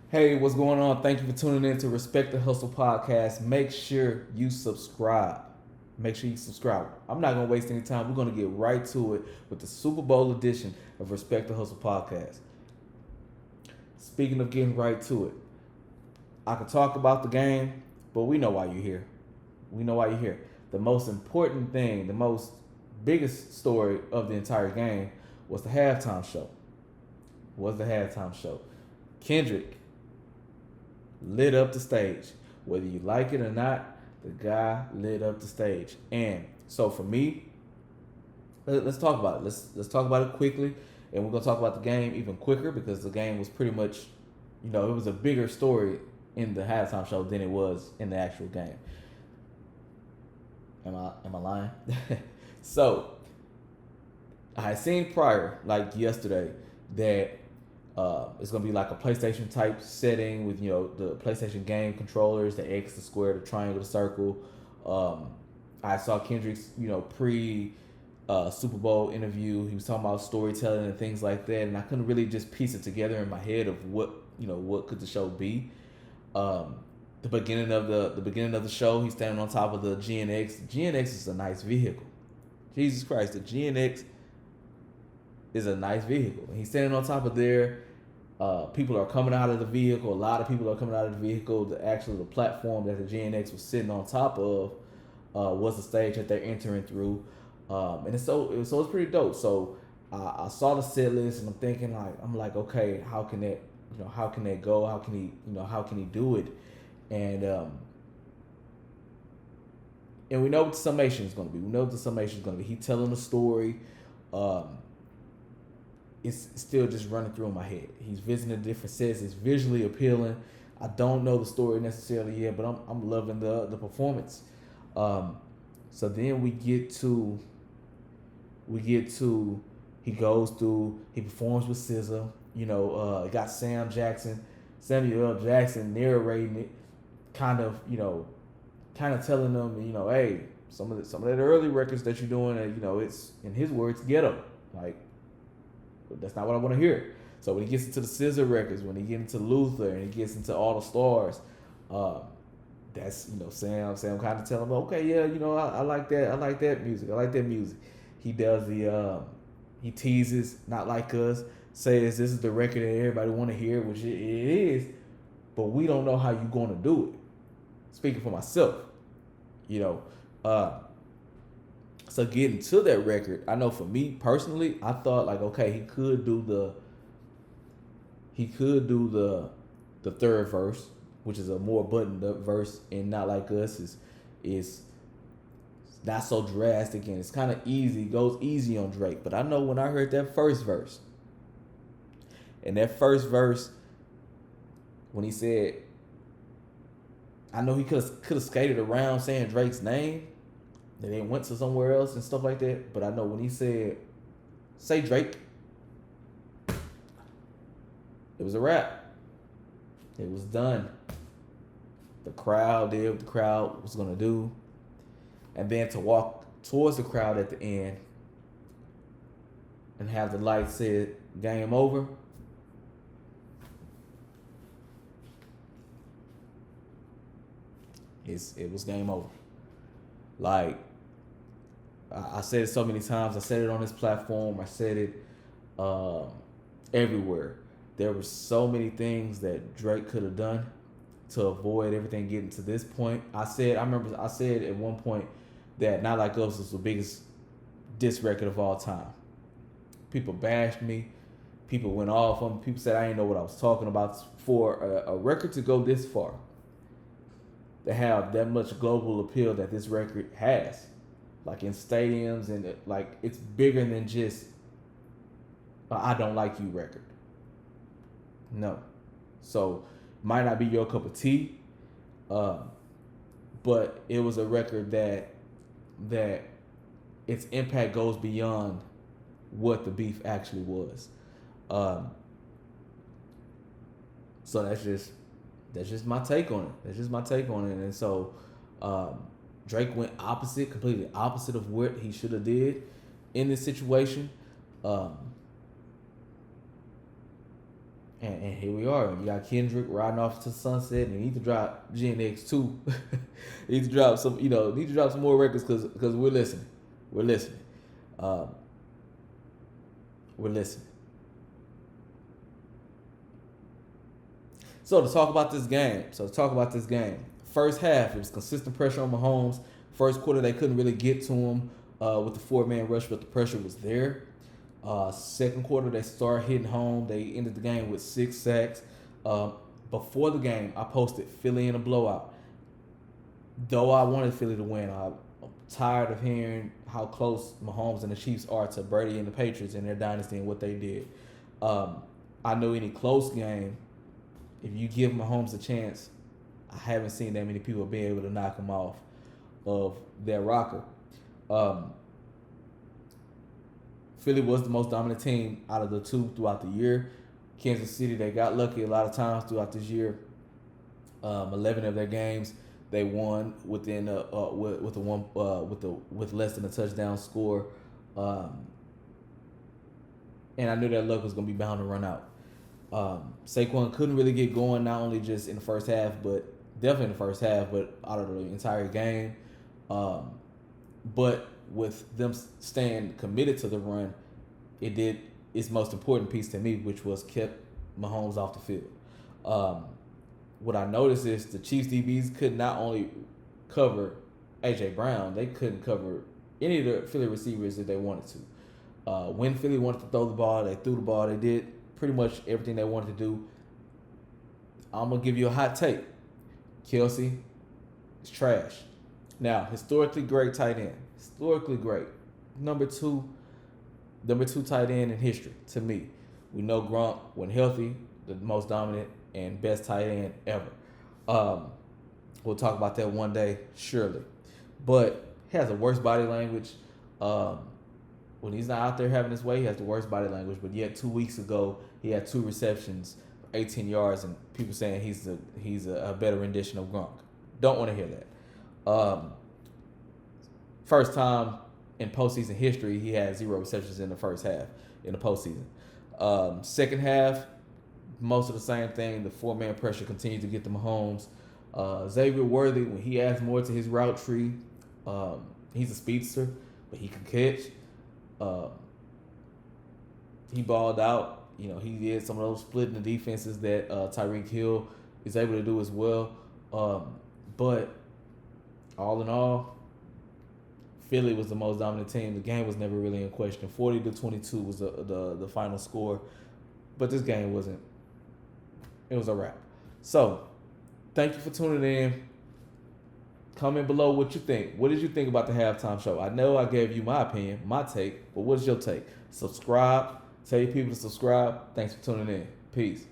Hey, what's going on? Thank you for tuning in to Respect the Hustle podcast. Make sure you subscribe. Make sure you subscribe. I'm not going to waste any time. We're going to get right to it with the Super Bowl edition of Respect the Hustle podcast. Speaking of getting right to it, I could talk about the game, but we know why you're here. We know why you're here. The most important thing, the most biggest story of the entire game was the halftime show. Kendrick lit up the stage. Whether you like it or not, the guy lit up the stage. And so for me, let's talk about it. Let's talk about it quickly, and we're gonna talk about the game even quicker because the game was pretty much, it was a bigger story in the halftime show than it was in the actual game. Am I lying? So I had seen prior, like yesterday, that it's gonna be like a PlayStation type setting with the PlayStation game controllers, the X, the square, the triangle, the circle. I saw Kendrick's pre Super Bowl interview. He was talking about storytelling and things like that, and I couldn't really just piece it together in my head of what could the show be. The beginning of the show, he's standing on top of the GNX. The GNX is a nice vehicle. Jesus Christ, the GNX is a nice vehicle. He's standing on top of there. People are coming out of the vehicle. A lot of people are coming out of the vehicle. The platform that the GNX was sitting on top of was the stage that they're entering through, and it's pretty dope. So I saw the set list and I'm like, okay, how can that go? How can he do it? And we know what the summation is going to be. He telling the story. It's still just running through my head. He's visiting different sets. It's visually appealing. I don't know the story necessarily yet, but I'm loving the performance. So then we get to he goes through, he performs with SZA. Got Samuel L. Jackson narrating it, kind of telling them, hey, some of that early records that you're doing, it's, in his words, ghetto. Like, that's not what I want to hear. So when he gets into the SZA records, when he gets into Luther, and he gets into All the Stars, that's Sam kind of telling him, okay, yeah, I like that. I like that music. He does he teases Not Like Us, says this is the record that everybody want to hear, which it is, but we don't know how you're going to do it. Speaking for myself, so getting to that record, I know for me personally, I thought like, okay, he could do the third verse, which is a more buttoned up verse, and Not Like Us is not so drastic, and it's kind of easy, goes easy on Drake. But I know when I heard that first verse, when he said, I know he could have skated around saying Drake's name, and then went to somewhere else and stuff like that. But I know when he said, say Drake, it was a wrap. It was done. The crowd did what the crowd was going to do. And then to walk towards the crowd at the end and have the light said, game over. It was game over. Like, I said it so many times. I said it on this platform. I said it everywhere. There were so many things that Drake could have done to avoid everything getting to this point. I remember I said at one point that Not Like Us was the biggest diss record of all time. People bashed me. People went off on me. People said I didn't know what I was talking about. For a record to go this far, to have that much global appeal that this record has, like in stadiums, and like it's bigger than just I Don't Like You record. No. So might not be your cup of tea, but it was a record that its impact goes beyond what the beef actually was. So that's just my take on it. And so Drake went completely opposite of what he should have did in this situation. And here we are. You got Kendrick riding off to sunset, and you need to drop GNX too. Need to drop some, need to drop some more records because we're listening. We're listening. Um, we're listening. So to talk about this game. First half, it was consistent pressure on Mahomes. First quarter, they couldn't really get to him with the four-man rush, but the pressure was there. Second quarter, they started hitting home. They ended the game with 6 sacks. Before the game, I posted Philly in a blowout. Though I wanted Philly to win, I'm tired of hearing how close Mahomes and the Chiefs are to Brady and the Patriots in their dynasty and what they did. I know any close game, if you give Mahomes a chance, I haven't seen that many people be able to knock him off of their rocker. Philly was the most dominant team out of the two throughout the year. Kansas City, they got lucky a lot of times throughout this year. 11 of their games they won within with less than a touchdown score, and I knew that luck was gonna be bound to run out. Saquon couldn't really get going, not only just in the first half, but definitely in the first half, but out of the entire game. But with them staying committed to the run, it did its most important piece to me, which was kept Mahomes off the field. What I noticed is the Chiefs DBs could not only cover A.J. Brown, they couldn't cover any of the Philly receivers if they wanted to. When Philly wanted to throw the ball, they threw the ball. They did pretty much everything they wanted to do. I'm going to give you a hot take. Kelsey is trash. Now, historically great tight end. Historically great. Number two tight end in history, to me. We know Gronk, when healthy, the most dominant and best tight end ever. We'll talk about that one day, surely. But he has the worst body language. When he's not out there having his way, he has the worst body language. But yet 2 weeks ago, he had 2 receptions for 18 yards, and people saying he's a better rendition of Gronk. Don't want to hear that. First time in postseason history, he had 0 receptions in the first half in the postseason. Second half, most of the same thing. The 4-man pressure continued to get to Mahomes. Xavier Worthy, when he adds more to his route tree, he's a speedster, but he can catch. He balled out. He did some of those splitting the defenses that Tyreek Hill is able to do as well. But all in all, Philly was the most dominant team. The game was never really in question. 40-22 was the final score. But this game wasn't. It was a wrap. So, thank you for tuning in. Comment below what you think. What did you think about the halftime show? I know I gave you my opinion, my take, but what's your take? Subscribe. Tell your people to subscribe. Thanks for tuning in. Peace.